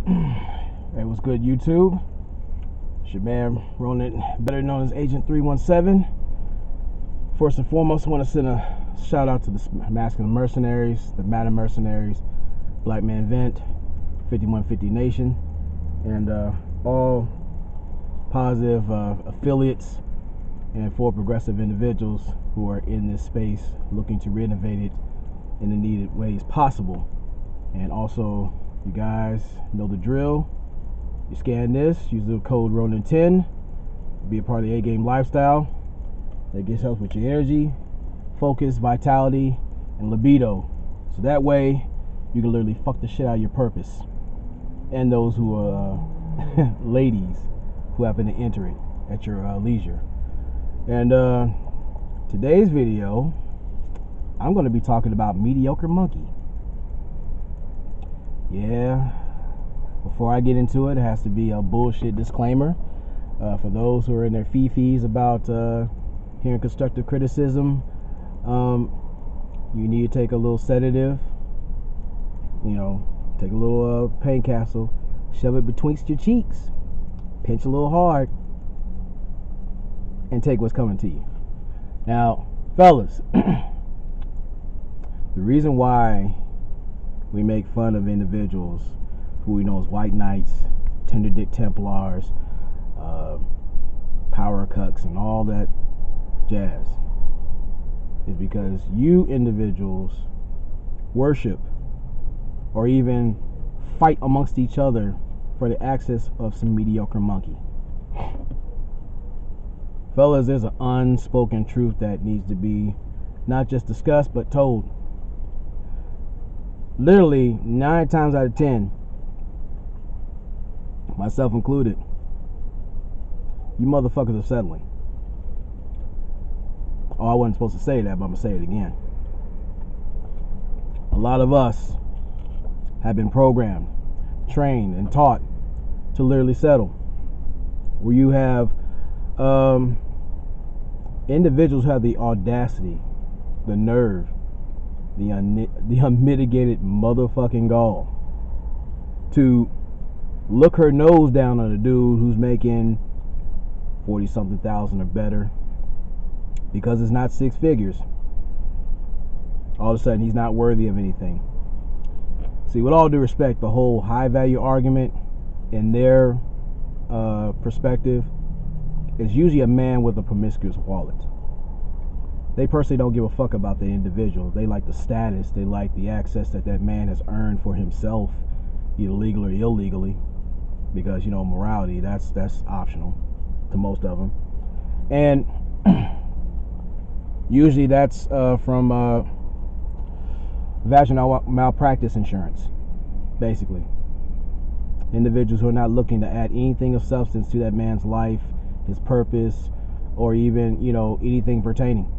Hey, what's good, YouTube? It's your man, Ronan, better known as Agent 317. First and foremost, I want to send a shout out to the Masculine Mercenaries, the Madden Mercenaries, Black Man Vent, 5150 Nation, and all positive affiliates and for progressive individuals who are in this space looking to renovate it in the needed ways possible. And also, you guys know the drill. You scan this, use the code RONAN10, be a part of the A-Game lifestyle. That gets help with your energy, focus, vitality, and libido. So that way, you can literally fuck the shit out of your purpose. And those who are ladies who happen to enter it at your leisure. And today's video, I'm going to be talking about Mediocre Monkey. Yeah, before I get into it, it has to be a bullshit disclaimer. For those who are in their fee-fees about hearing constructive criticism, you need to take a little sedative, take a little pain capsule, shove it betwixt your cheeks, pinch a little hard, and take what's coming to you. Now, fellas, the reason why we make fun of individuals who we know as white knights, tender dick Templars, power cucks, and all that jazz is because you individuals worship or even fight amongst each other for the access of some mediocre monkey. Fellas, there's an unspoken truth that needs to be not just discussed but told. Literally 9 times out of 10, myself included, you motherfuckers are settling. Oh, I wasn't supposed to say that, but I'm gonna say it again. A lot of us have been programmed, trained, and taught to literally settle. Where you have individuals who have the audacity, the nerve, the unmitigated motherfucking gall to look her nose down on a dude who's making 40-something thousand or better because it's not 6 figures. All of a sudden, he's not worthy of anything. See, with all due respect, the whole high value argument in their perspective is usually a man with a promiscuous wallet. They personally don't give a fuck about the individual. They like the status. They like the access that man has earned for himself, either legally or illegally, because morality that's optional to most of them. And usually that's from vaginal malpractice insurance, basically. Individuals who are not looking to add anything of substance to that man's life, his purpose, or even anything pertaining.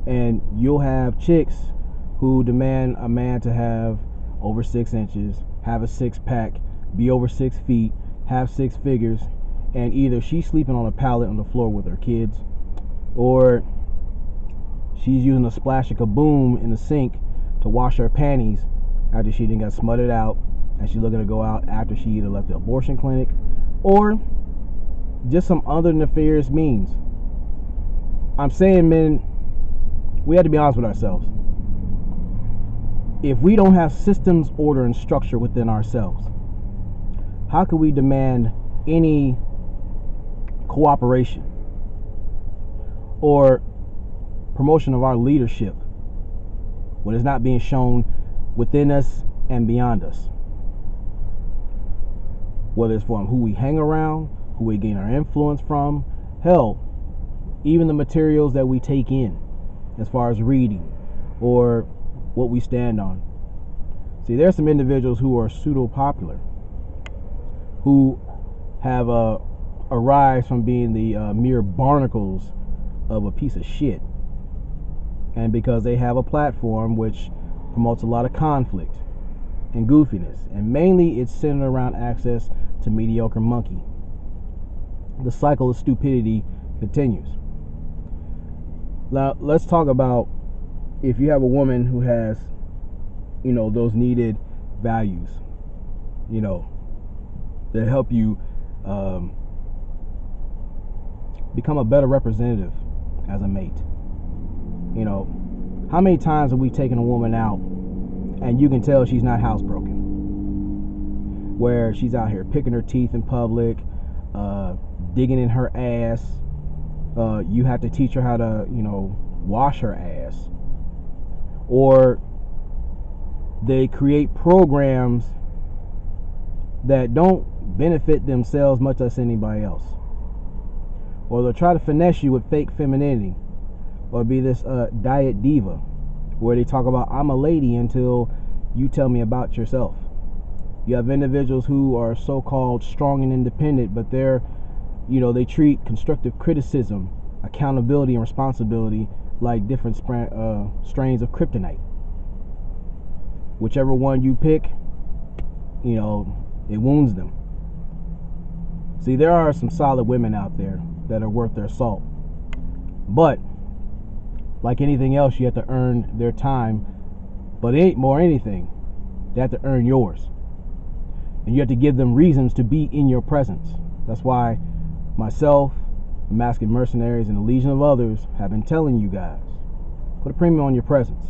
And you'll have chicks who demand a man to have over 6 inches, have a 6-pack, be over 6 feet, have 6 figures, and either she's sleeping on a pallet on the floor with her kids, or she's using a splash of kaboom in the sink to wash her panties after she done got smutted out, and she's looking to go out after she either left the abortion clinic, or just some other nefarious means. I'm saying, men, we have to be honest with ourselves. If we don't have systems, order, and structure within ourselves, how can we demand any cooperation or promotion of our leadership when it's not being shown within us and beyond us? Whether it's from who we hang around, who we gain our influence from, hell, even the materials that we take in as far as reading or what we stand on. See, there's some individuals who are pseudo-popular, who have a rise from being the mere barnacles of a piece of shit. And because they have a platform which promotes a lot of conflict and goofiness, and mainly it's centered around access to mediocre monkey, the cycle of stupidity continues. Now, let's talk about if you have a woman who has, those needed values, you know, that help you become a better representative as a mate. You know, how many times have we taken a woman out and you can tell she's not housebroken? Where she's out here picking her teeth in public, digging in her ass. You have to teach her how to, you know, wash her ass. Or they create programs that don't benefit themselves much as anybody else. Or they'll try to finesse you with fake femininity. Or be this diet diva where they talk about, I'm a lady until you tell me about yourself. You have individuals who are so-called strong and independent, but they're, you know, they treat constructive criticism, accountability, and responsibility like different strains of kryptonite. Whichever one you pick, you know, it wounds them. See, there are some solid women out there that are worth their salt. But, like anything else, you have to earn their time. But it ain't more anything. They have to earn yours. And you have to give them reasons to be in your presence. That's why myself, the Masculine Mercenaries, and a legion of others have been telling you guys, put a premium on your presence.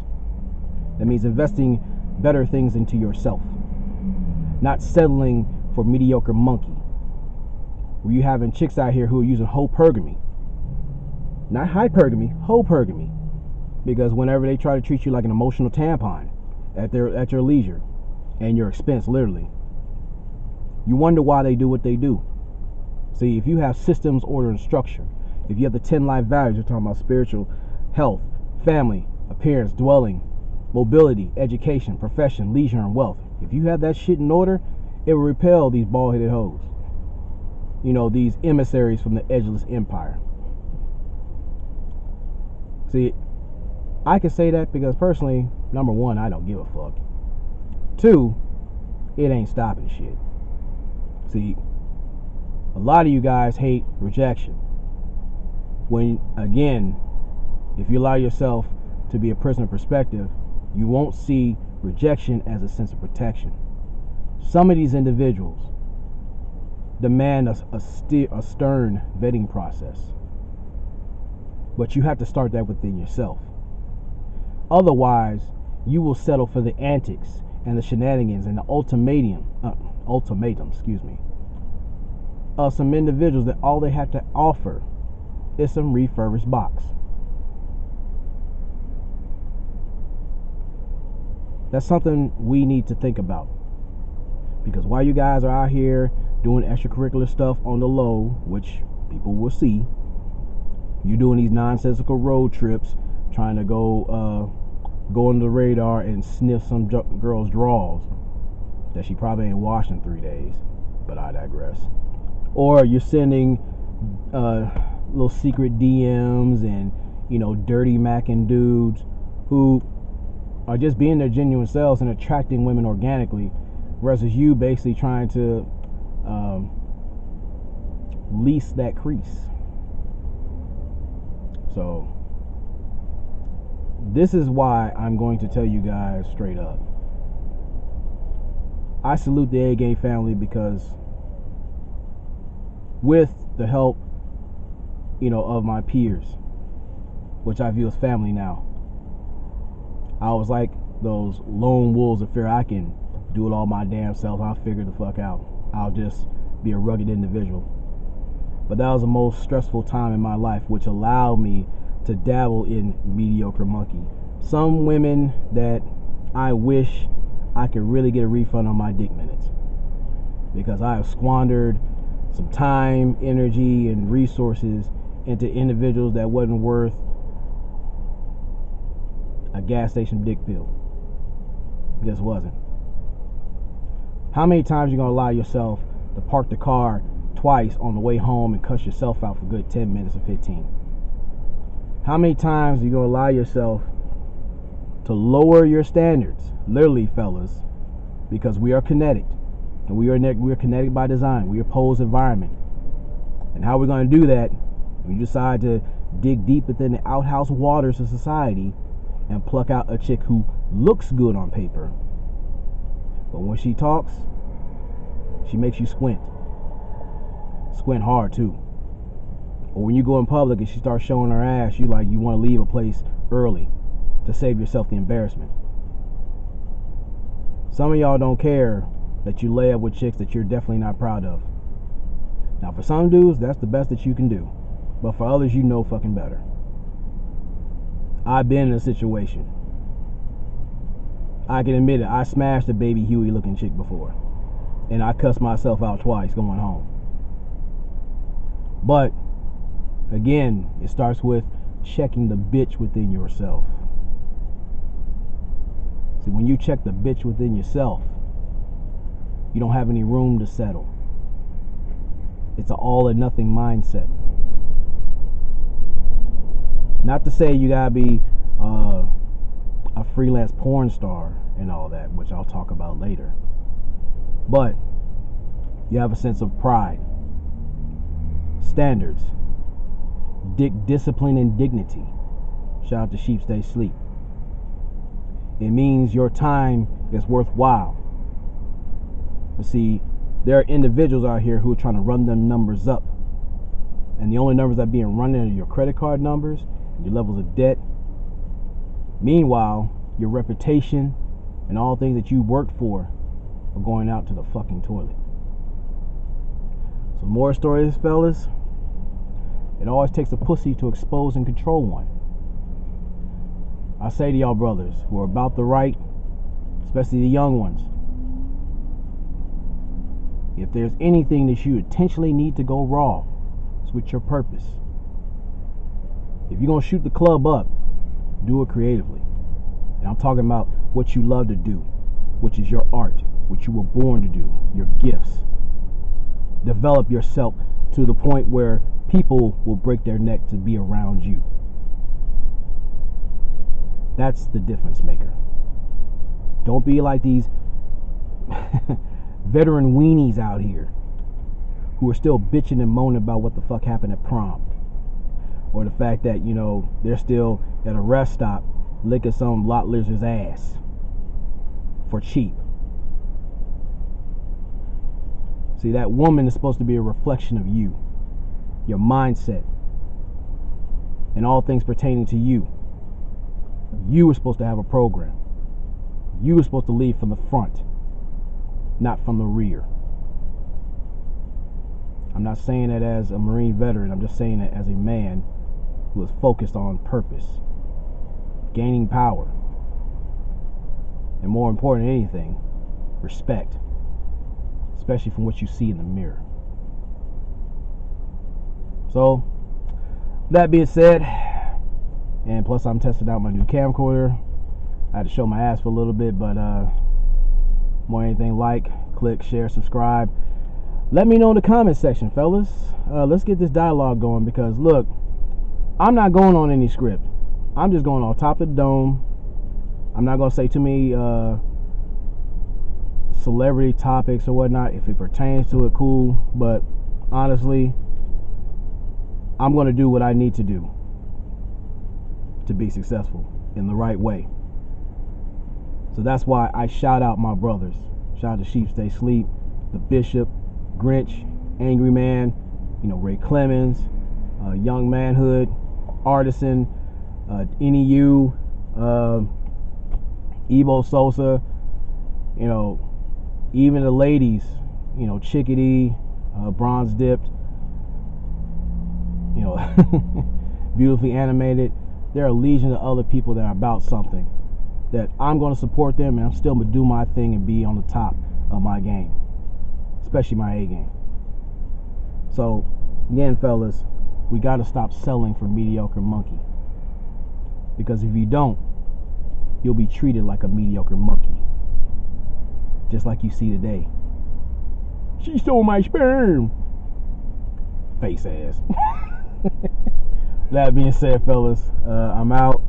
That means investing better things into yourself. Not settling for mediocre monkey. Where you having chicks out here who are using hypergamy. Not hypergamy, hypergamy. Because whenever they try to treat you like an emotional tampon at your leisure and your expense, literally, you wonder why they do what they do. See, if you have systems, order, and structure, if you have the 10 life values, you're talking about spiritual, health, family, appearance, dwelling, mobility, education, profession, leisure, and wealth. If you have that shit in order, it will repel these bald-headed hoes. You know, these emissaries from the edgeless empire. See, I can say that because personally, number one, I don't give a fuck. Two, it ain't stopping shit. See, a lot of you guys hate rejection. When, again, if you allow yourself to be a prisoner of perspective, you won't see rejection as a sense of protection. Some of these individuals demand a stern vetting process. But you have to start that within yourself. Otherwise, you will settle for the antics and the shenanigans and the ultimatum of some individuals that all they have to offer is some refurbished box. That's something we need to think about. Because while you guys are out here doing extracurricular stuff on the low, which people will see, you're doing these nonsensical road trips, trying to go under the radar and sniff some girl's drawers that she probably ain't washed in 3 days. But I digress. Or you're sending little secret DMs and, you know, dirty macking dudes who are just being their genuine selves and attracting women organically, versus you basically trying to lease that crease. So this is why I'm going to tell you guys straight up. I salute the A-Game family because with the help, you know, of my peers, which I view as family now, I was like those lone wolves of fear. I can do it all my damn self. I'll figure the fuck out. I'll just be a rugged individual. But that was the most stressful time in my life, which allowed me to dabble in mediocre monkey. Some women that I wish I could really get a refund on my dick minutes, because I have squandered some time, energy, and resources into individuals that wasn't worth a gas station dick pill. It just wasn't. How many times you gonna allow yourself to park the car twice on the way home and cuss yourself out for good 10 minutes or 15? How many times are you gonna allow yourself to lower your standards? Literally, fellas, because we are kinetic, and we are kinetic by design. We oppose environment. And how we're gonna do that? We decide to dig deep within the outhouse waters of society and pluck out a chick who looks good on paper, but when she talks, She makes you squint. Squint hard too. Or when you go in public and she starts showing her ass, you want to leave a place early to save yourself the embarrassment. Some of y'all don't care that you lay up with chicks that you're definitely not proud of. Now for some dudes, that's the best that you can do. But for others, you know fucking better. I've been in a situation. I can admit it, I smashed a baby Huey looking chick before. And I cussed myself out twice going home. But again, it starts with checking the bitch within yourself. See, when you check the bitch within yourself, you don't have any room to settle. It's an all or nothing mindset. Not to say you gotta be a freelance porn star and all that, which I'll talk about later. But you have a sense of pride, standards, discipline, and dignity. Shout out to Sheep Stay Sleep. It means your time is worthwhile. But see, there are individuals out here who are trying to run them numbers up. And the only numbers that are being run are your credit card numbers, your levels of debt. Meanwhile, your reputation and all things that you worked for are going out to the fucking toilet. So more stories, fellas. It always takes a pussy to expose and control one. I say to y'all brothers who are about the right, especially the young ones, if there's anything that you intentionally need to go raw, it's with your purpose. If you're going to shoot the club up, do it creatively. And I'm talking about what you love to do, which is your art, what you were born to do, your gifts. Develop yourself to the point where people will break their neck to be around you. That's the difference maker. Don't be like these veteran weenies out here who are still bitching and moaning about what the fuck happened at prom. Or the fact that, they're still at a rest stop licking some lot lizard's ass for cheap. See, that woman is supposed to be a reflection of you, your mindset, and all things pertaining to you. You were supposed to have a program. You were supposed to lead from the front, not from the rear. I'm not saying that as a Marine veteran. I'm just saying that as a man who is focused on purpose, gaining power, and more important than anything, respect, especially from what you see in the mirror. So, that being said, and plus I'm testing out my new camcorder. I had to show my ass for a little bit, but more than anything, like, click, share, subscribe. Let me know in the comment section, fellas. Let's get this dialogue going, because look, I'm not going on any script. I'm just going on top of the dome. I'm not going to say too many celebrity topics or whatnot. If it pertains to it, cool. But honestly, I'm going to do what I need to do to be successful in the right way. So that's why I shout out my brothers. Shout out to Sheep Stay Sleep, the Bishop, Grinch, Angry Man, Ray Clemens, Young Manhood, Artisan, NEU, Ebo Sosa, even the ladies, Chickadee, Bronze Dipped, Beautifully Animated. There are legions of other people that are about something that I'm going to support them, and I'm still going to do my thing and be on the top of my game, especially my A game. So, again, fellas, we got to stop selling for mediocre monkey, because if you don't, you'll be treated like a mediocre monkey, just like you see today. She stole my sperm. Face ass. That being said, fellas, I'm out.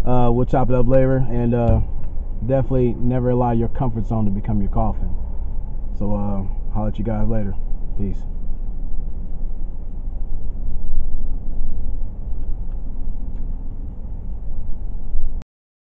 We'll chop it up later, and definitely never allow your comfort zone to become your coffin. So, holler at you guys later. Peace.